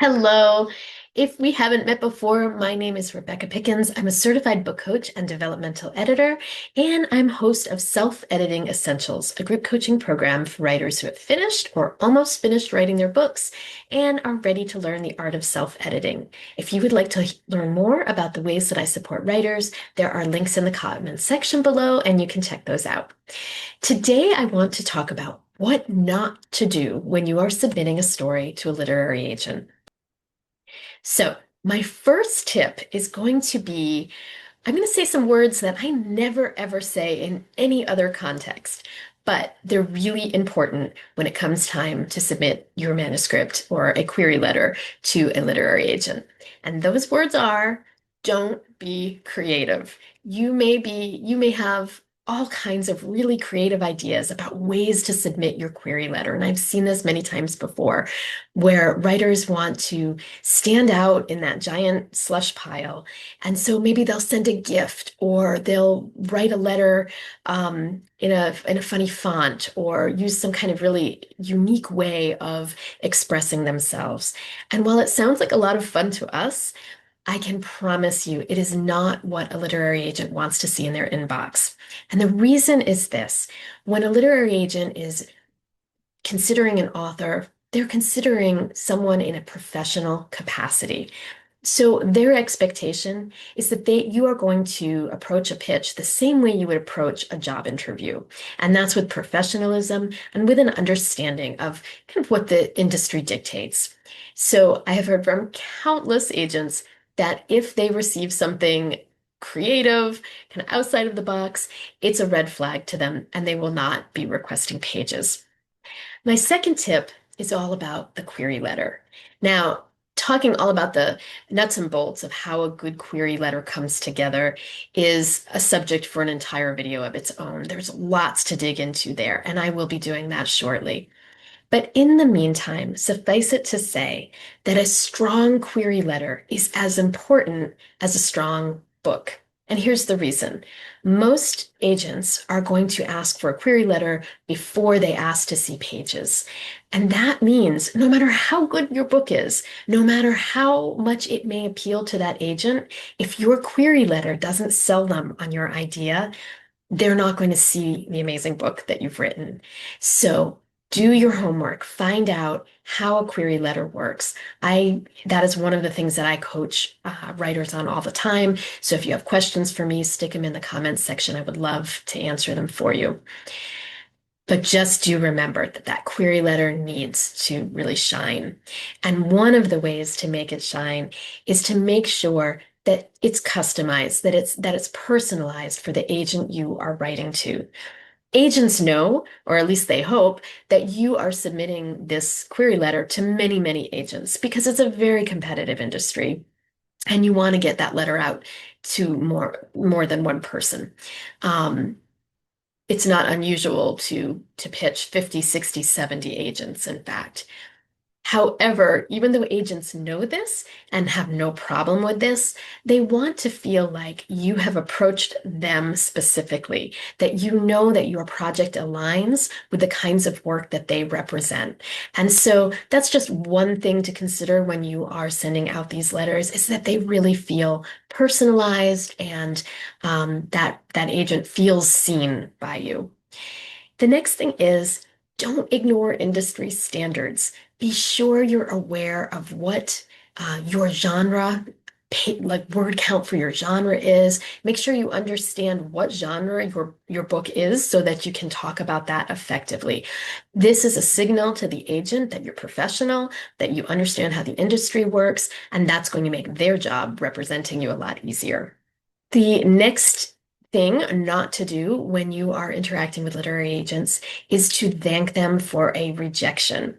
Hello. If we haven't met before, my name is Rebecca Pickens. I'm a certified book coach and developmental editor, and I'm host of Self-Editing Essentials, a group coaching program for writers who have finished or almost finished writing their books and are ready to learn the art of self-editing. If you would like to learn more about the ways that I support writers, there are links in the comments section below, and you can check those out. Today, I want to talk about what not to do when you are submitting a story to a literary agent. So, my first tip is going to be I'm going to say some words that I never ever say in any other context, but they're really important when it comes time to submit your manuscript or a query letter to a literary agent. And those words are don't be creative. You may have all kinds of really creative ideas about ways to submit your query letter. And I've seen this many times before where writers want to stand out in that giant slush pile, and so maybe they'll send a gift or they'll write a letter in a funny font or use some kind of really unique way of expressing themselves. And while it sounds like a lot of fun to us, I can promise you it is not what a literary agent wants to see in their inbox. And the reason is this: when a literary agent is considering an author, they're considering someone in a professional capacity. So their expectation is that you are going to approach a pitch the same way you would approach a job interview. And that's with professionalism and with an understanding of kind of what the industry dictates. So I have heard from countless agents that if they receive something creative, kind of outside of the box, it's a red flag to them and they will not be requesting pages. My second tip is all about the query letter. Now, talking all about the nuts and bolts of how a good query letter comes together is a subject for an entire video of its own. There's lots to dig into there, and I will be doing that shortly. But in the meantime, suffice it to say that a strong query letter is as important as a strong book. And here's the reason. Most agents are going to ask for a query letter before they ask to see pages. And that means no matter how good your book is, no matter how much it may appeal to that agent, if your query letter doesn't sell them on your idea, they're not going to see the amazing book that you've written. So do your homework, find out how a query letter works. That is one of the things that I coach writers on all the time. So if you have questions for me, stick them in the comments section. I would love to answer them for you. But just do remember that that query letter needs to really shine. And one of the ways to make it shine is to make sure that it's customized, that it's personalized for the agent you are writing to. Agents know, or at least they hope, that you are submitting this query letter to many, many agents because it's a very competitive industry and you want to get that letter out to more than one person. Um, it's not unusual to pitch 50, 60, 70 agents, in fact. However, even though agents know this and have no problem with this, they want to feel like you have approached them specifically, that you know that your project aligns with the kinds of work that they represent. And so that's just one thing to consider when you are sending out these letters, is that they really feel personalized and that agent feels seen by you. The next thing is, don't ignore industry standards. Be sure you're aware of what your genre, like word count for your genre is. Make sure you understand what genre your book is so that you can talk about that effectively. This is a signal to the agent that you're professional, that you understand how the industry works, and that's going to make their job representing you a lot easier. The next thing not to do when you are interacting with literary agents is to thank them for a rejection.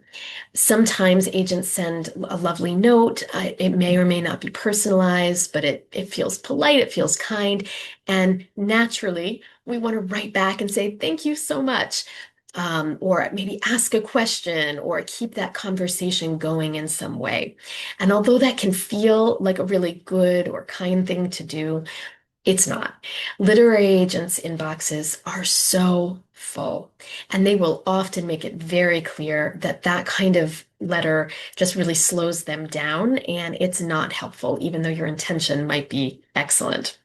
Sometimes agents send a lovely note. It may or may not be personalized, but it feels polite, it feels kind. And naturally, we want to write back and say, thank you so much. Or maybe ask a question or keep that conversation going in some way. And although that can feel like a really good or kind thing to do, It's not. Literary agents' inboxes are so full, and they will often make it very clear that that kind of letter just really slows them down, and it's not helpful, even though your intention might be excellent.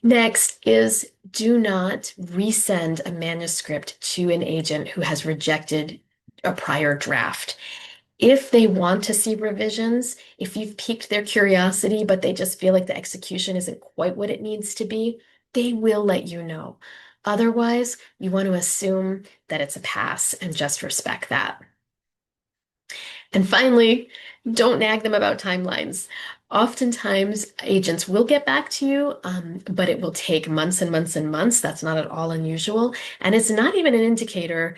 Next is do not resend a manuscript to an agent who has rejected a prior draft. If they want to see revisions, if you've piqued their curiosity, but they just feel like the execution isn't quite what it needs to be, they will let you know. Otherwise, you want to assume that it's a pass and just respect that. And finally, don't nag them about timelines. Oftentimes, agents will get back to you, but it will take months and months and months. That's not at all unusual. And it's not even an indicator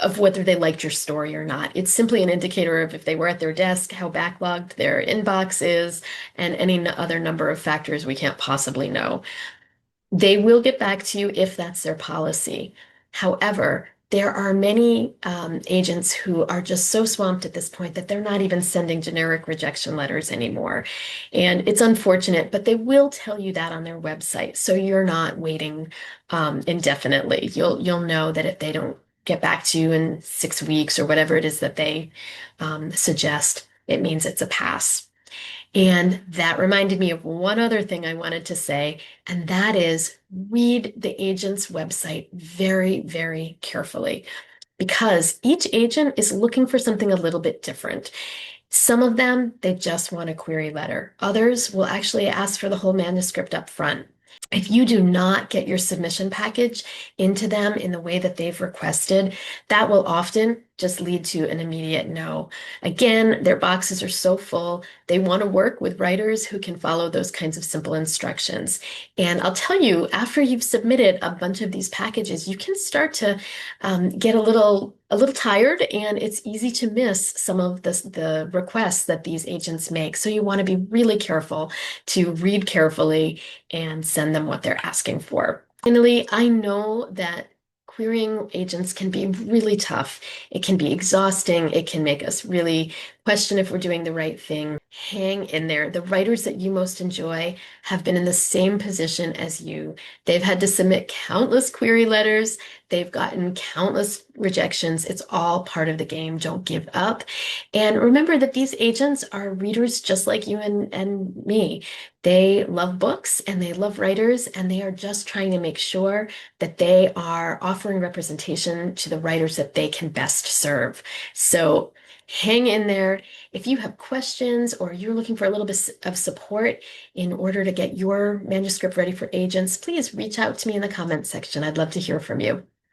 of whether they liked your story or not. It's simply an indicator of if they were at their desk, how backlogged their inbox is, and any other number of factors we can't possibly know. They will get back to you if that's their policy. However, there are many agents who are just so swamped at this point that they're not even sending generic rejection letters anymore. And it's unfortunate, but they will tell you that on their website. So you're not waiting indefinitely. You'll know that if they don't get back to you in 6 weeks or whatever it is that they suggest, it means it's a pass. And that reminded me of one other thing I wanted to say, and that is read the agent's website very, very carefully because each agent is looking for something a little bit different. Some of them, they just want a query letter. Others will actually ask for the whole manuscript up front. If you do not get your submission package into them in the way that they've requested, that will often just lead to an immediate no. Again, their boxes are so full. They want to work with writers who can follow those kinds of simple instructions. And I'll tell you, after you've submitted a bunch of these packages, you can start to get a little tired, and it's easy to miss some of the requests that these agents make. So you want to be really careful to read carefully and send them what they're asking for. Finally, I know that querying agents can be really tough. It can be exhausting. It can make us really question if we're doing the right thing. Hang in there. The writers that you most enjoy have been in the same position as you. They've had to submit countless query letters. They've gotten countless rejections. It's all part of the game. Don't give up. And remember that these agents are readers just like you and me. They love books and they love writers, and they are just trying to make sure that they are offering representation to the writers that they can best serve. So hang in there. If you have questions or you're looking for a little bit of support in order to get your manuscript ready for agents, please reach out to me in the comments section. I'd love to hear from you.